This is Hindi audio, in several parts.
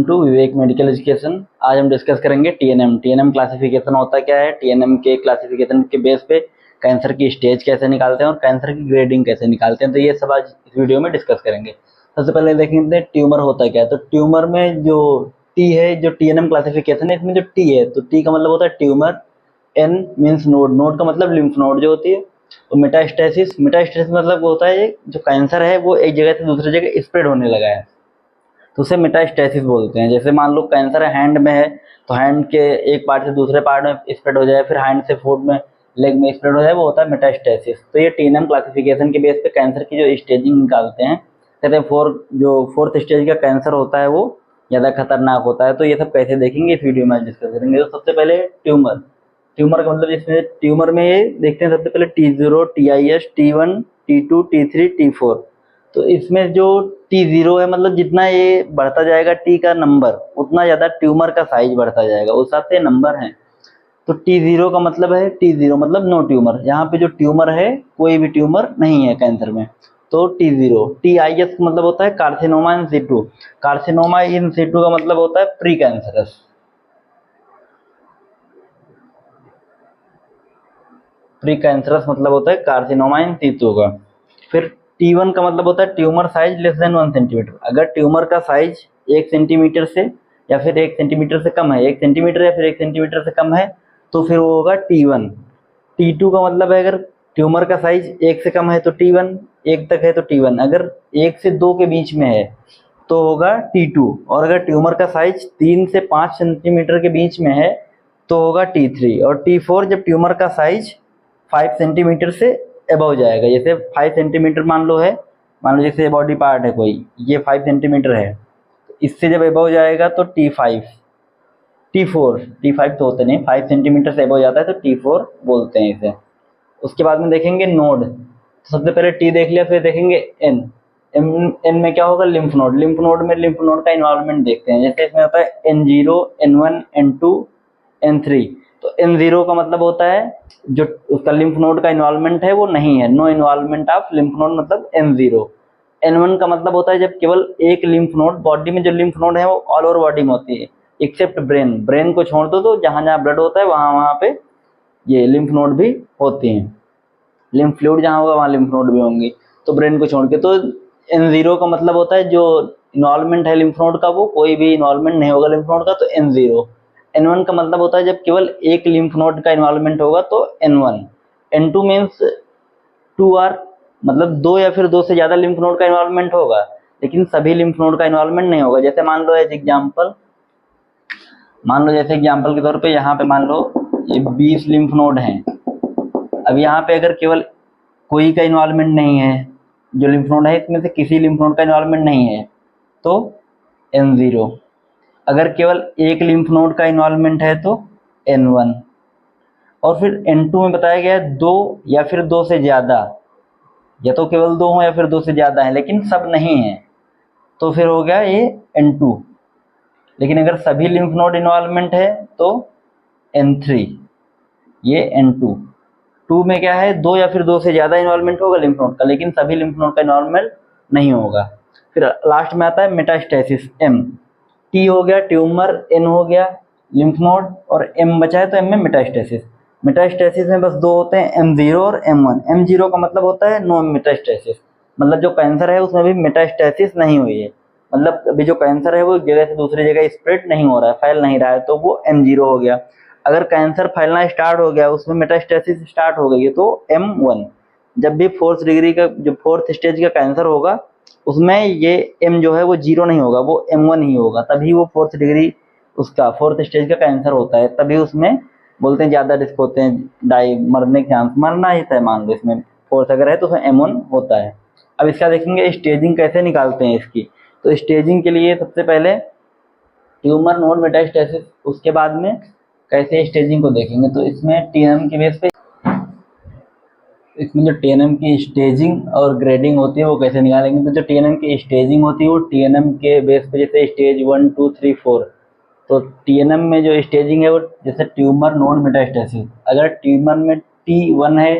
To Vivek medical education. आज हम डिस्कस करेंगे टीएनएम। टीएनएम क्लासिफिकेशन होता क्या है, टीएनएम के क्लासिफिकेशन के बेस पे कैंसर की स्टेज कैसे निकालते हैं और कैंसर की ग्रेडिंग कैसे निकालते हैं, तो ये सब आज इस वीडियो में डिस्कस करेंगे। सबसे पहले देखेंगे ट्यूमर होता क्या है। तो ट्यूमर में जो टी है, जो टीएनएम क्लासिफिकेशन है, इसमें जो टी है, तो टी का मतलब होता है tumour, N means node, node का मतलब लिम्फ नोड जो होती है, और मेटास्टेसिस, मेटास्टेसिस मतलब होता है जो कैंसर है वो एक जगह से दूसरी जगह स्प्रेड होने लगा है, तो उसे मेटास्टेसिस बोलते हैं। जैसे मान लो कैंसर हैंड में है, तो हैंड के एक पार्ट से दूसरे पार्ट में स्प्रेड हो जाए, फिर हैंड से फुट में, लेग में स्प्रेड हो जाए, वो होता है मेटास्टेसिस। तो ये टीएनएम क्लासिफिकेशन के बेस पे कैंसर की जो स्टेजिंग निकालते हैं, कहते हैं फोर्थ स्टेज का कैंसर होता है वो ज़्यादा खतरनाक होता है। तो ये सब कैसे देखेंगे इस वीडियो में डिस्कस करेंगे। तो सबसे पहले ट्यूमर, ट्यूमर का मतलब इसमें ट्यूमर में ये देखते हैं सबसे पहले T0, TIS, T1, T2, T3, T4। तो इसमें जो T0 है, मतलब जितना ये बढ़ता जाएगा T का नंबर, उतना ज़्यादा ट्यूमर का साइज बढ़ता जाएगा, उस हिसाब से नंबर है। तो T0 का मतलब है, T0 मतलब नो ट्यूमर, यहाँ पे जो ट्यूमर है कोई भी ट्यूमर नहीं है कैंसर में, तो T0। TIS का मतलब होता है कार्सिनोमा इन सिटू, कार्सिनोमा इन सिटू का मतलब होता है प्री कैंसरस, प्री कैंसरस मतलब होता है कार्सिनोमा इन सिटू का। फिर T1 का मतलब होता है tumour size less than 1 centimetre. अगर ट्यूमर का साइज 1 सेंटीमीटर से या फिर 1 सेंटीमीटर से कम है, 1 सेंटीमीटर या फिर 1 सेंटीमीटर से कम है, तो फिर वो होगा T1। T2 का मतलब है अगर ट्यूमर का साइज 1 से कम है तो T1, 1 तक है तो T1, अगर 1 से 2 के बीच में है तो होगा T2, और अगर ट्यूमर का साइज 3 से 5 सेंटीमीटर के बीच में है तो होगा T3, और T4 जब ट्यूमर का साइज 5 सेंटीमीटर से अबव जाएगा। जैसे 5 सेंटीमीटर मान लो जैसे बॉडी पार्ट है कोई, ये 5 सेंटीमीटर है, तो इससे जब अबव जाएगा तो T5, T5 तो होते नहीं, 5 सेंटीमीटर से अबव जाता है तो T4 बोलते हैं इसे। उसके बाद में देखेंगे नोड, तो सबसे पहले T देख लिया, फिर देखेंगे N। N में क्या होगा, लिम्फ नोड। लिम्फ नोड में लिम्फ नोड का इन्वॉल्वमेंट देखते हैं। जैसे इसमें होता है N0, N1, N2, N3। तो N0 का मतलब होता है जो उसका लिम्फ नोड का इन्वॉल्वमेंट है वो नहीं है, no involvement of lymph node, मतलब N0। N1 का मतलब होता है जब केवल एक लिम्फ नोड, बॉडी में जो लिम्फ नोड है वो ऑल ओवर बॉडी में होती है एक्सेप्ट ब्रेन, ब्रेन को छोड़ दो तो जहाँ जहाँ ब्लड होता है वहाँ वहाँ पे ये लिम्फ नोड भी होती हैं, लिम्फ फ्लूइड जहाँ होगा वहाँ लिम्फ नोड भी होंगी, तो ब्रेन को छोड़ के। तो N0 का मतलब होता है जो इन्वॉल्वमेंट है लिम्फ नोड का वो कोई भी इन्वॉल्वमेंट नहीं होगा लिम्फ नोड का, तो N0। N1 का मतलब होता है जब केवल एक लिम्फ नोड का इन्वॉल्वमेंट होगा तो N1। N2 मीन्स 2R, मतलब 2 या फिर 2 से ज़्यादा लिम्फ नोड का इन्वॉल्वमेंट होगा, लेकिन सभी लिम्फ नोड का इन्वॉल्वमेंट नहीं होगा। जैसे मान लो जैसे एग्जाम्पल के तौर पे यहाँ पे मान लो ये 20 लिम्फ नोड हैं। अब यहाँ पे अगर केवल कोई का इन्वॉल्वमेंट नहीं है, जो लिम्फ नोड है इसमें से किसी लिम्फ नोड का इन्वॉल्वमेंट नहीं है, तो N0। अगर केवल एक लिम्फ नोड का इन्वॉल्वमेंट है तो N1। और फिर N2 में बताया गया है 2 या फिर 2 से ज़्यादा, या तो केवल 2 हो या फिर 2 से ज़्यादा है, लेकिन सब नहीं है, तो फिर हो गया ये N2। लेकिन अगर सभी लिम्फ नोड इन्वॉल्वमेंट है तो N3, ये N2। 2 में क्या है, 2 या फिर 2 से ज़्यादा इन्वॉल्वमेंट होगा लिम्फ नोड का, लेकिन सभी लिम्फ नोड का इन्वॉल्वमेंट नहीं होगा। फिर लास्ट में आता है मेटास्टेसिस, M। T हो गया ट्यूमर, N हो गया लिम्फ नोड, और M बचा है तो M में मेटास्टेसिस। मेटास्टेसिस में बस 2 होते हैं, M0 और M1। M0 का मतलब होता है नो मेटास्टेसिस, मतलब जो कैंसर है उसमें भी मेटास्टेसिस नहीं हुई है, मतलब अभी जो कैंसर है वो एक जगह से दूसरी जगह स्प्रेड नहीं हो रहा है, फैल नहीं रहा है, तो वो M0 हो गया। अगर कैंसर फैलना स्टार्ट हो गया, उसमें मेटास्टेसिस स्टार्ट हो गई है, तो M1। जब भी फोर्थ डिग्री का, जो फोर्थ स्टेज का कैंसर होगा उसमें ये M जो है वो 0 नहीं होगा, वो M1 ही होगा, तभी वो फोर्थ डिग्री उसका फोर्थ स्टेज का कैंसर होता है, तभी उसमें बोलते हैं ज़्यादा रिस्क होते हैं, मरने के चांस, मरना ही था मान लो इसमें, फोर्थ अगर है तो उसमें M1 होता है। अब इसका देखेंगे स्टेजिंग कैसे निकालते हैं इसकी। तो स्टेजिंग के लिए सबसे पहले ट्यूमर, नोड, मेटास्टेसिस, उसके बाद में कैसे स्टेजिंग को देखेंगे। तो इसमें टीएनएम के बेस पे, इसमें जो टीएनएम की स्टेजिंग और ग्रेडिंग होती है वो कैसे निकालेंगे। तो जो टीएनएम की स्टेजिंग होती है वो टीएनएम के बेस पे, जैसे स्टेज 1, 2, 3, 4, तो टीएनएम में जो स्टेजिंग है वो जैसे ट्यूमर, नोड, मेटास्टेसिस। अगर ट्यूमर में T1 है,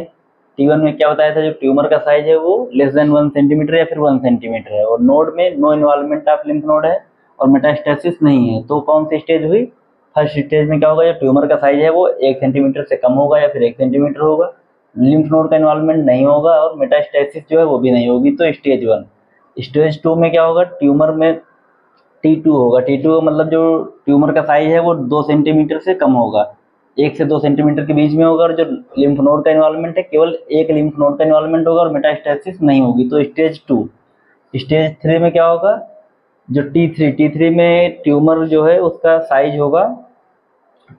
T1 में क्या बताया था, जो ट्यूमर का साइज है वो लेस देन 1 सेंटीमीटर या फिर 1 सेंटीमीटर है, और नोड में no involvement of lymph node है, और मेटास्टेसिस नहीं है। तो कौन सी स्टेज हुई? फर्स्ट स्टेज में क्या होगा, जो ट्यूमर का साइज है वो 1 सेंटीमीटर से कम होगा या फिर 1 सेंटीमीटर होगा, लिम्फ नोड का इन्वॉल्वमेंट नहीं होगा और मेटास्टेसिस जो है वो भी नहीं होगी, तो स्टेज 1। स्टेज 2 में क्या होगा, ट्यूमर में T2 होगा। T2 मतलब जो ट्यूमर का साइज है वो 2 सेंटीमीटर से कम होगा, 1 से 2 सेंटीमीटर के बीच में होगा, और जो लिम्फ नोड का इन्वॉल्वमेंट है केवल एक लिम्फ नोड का इन्वॉल्वमेंट होगा और मेटास्टेसिस नहीं होगी, तो स्टेज 2। स्टेज 3 में क्या होगा, जो T3 में ट्यूमर जो है उसका साइज होगा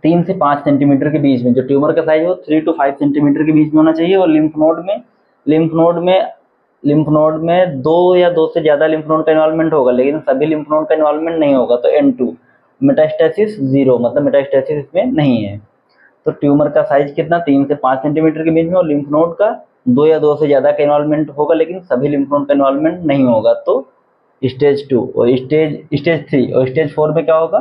3 से 5 सेंटीमीटर के बीच में, जो ट्यूमर का साइज हो 3 to 5 सेंटीमीटर के बीच में होना चाहिए, और लिम्फ नोड में 2 या 2 से ज़्यादा लिम्फ नोड का इन्वॉल्वमेंट होगा, लेकिन सभी लिम्फ नोड का इन्वॉल्वमेंट नहीं होगा, तो N2। मेटास्टेसिस 0, मतलब मेटास्टेसिस इसमें नहीं है। तो ट्यूमर का साइज कितना, 3 से 5 सेंटीमीटर के बीच में, और लिम्फ नोड का 2 या 2 से ज़्यादा का इन्वॉल्वमेंट होगा, लेकिन सभी लिम्फ नोड का इन्वॉल्वमेंट नहीं होगा, तो स्टेज 2। और स्टेज 3 और स्टेज 4 में क्या होगा,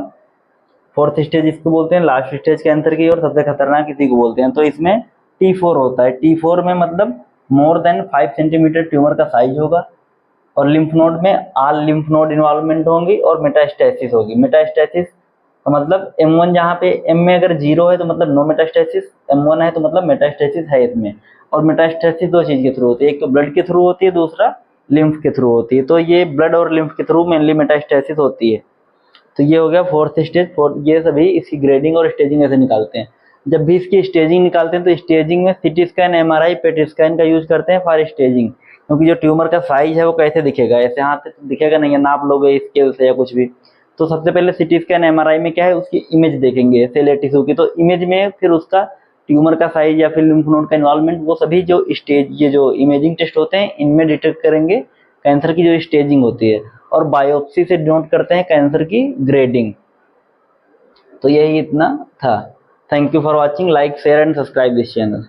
फोर्थ स्टेज इसको बोलते हैं, लास्ट स्टेज कैंसर की और सबसे खतरनाक किसी को बोलते हैं, तो इसमें T4 होता है। T4 में मतलब मोर देन 5 सेंटीमीटर ट्यूमर का साइज होगा, और लिम्फ नोड में ऑल लिम्फ नोड इन्वॉल्वमेंट होंगी और मेटास्टेसिस होगी। मेटास्टेसिस का मतलब M1, जहाँ पे M में अगर 0 है तो मतलब नो मेटास्टेसिस, M1 है तो मतलब मेटास्टेसिस है इसमें। और मेटास्टेसिस दो चीज़ के थ्रू होती है, एक तो ब्लड के थ्रू होती है, दूसरा लिम्फ के थ्रू होती है, तो ये ब्लड और लिम्फ के थ्रू मेनली मेटास्टेसिस होती है। तो ये हो गया फोर्थ स्टेज। ये सभी इसकी ग्रेडिंग और स्टेजिंग ऐसे निकालते हैं। जब भी इसकी स्टेजिंग निकालते हैं तो स्टेजिंग में CT scan, MRI, PET scan का यूज करते हैं फॉर स्टेजिंग, क्योंकि जो ट्यूमर का साइज है वो कैसे दिखेगा, ऐसे हाथ से तो दिखेगा नहीं है, नाप लोगे स्केल से या कुछ भी। तो सबसे पहले सीटी स्कैन, MRI में क्या है, उसकी इमेज देखेंगे सेल टिश्यू की, तो इमेज में फिर उसका ट्यूमर का साइज या फिर लिम्फ नोड का इन्वॉल्वमेंट, वो सभी जो स्टेज, ये जो इमेजिंग टेस्ट होते हैं इनमें डिटेक्ट करेंगे कैंसर की जो स्टेजिंग होती है, और बायोप्सी से डिनोट करते हैं कैंसर की ग्रेडिंग। तो यही इतना था। Thank you for watching, like share and subscribe this channel.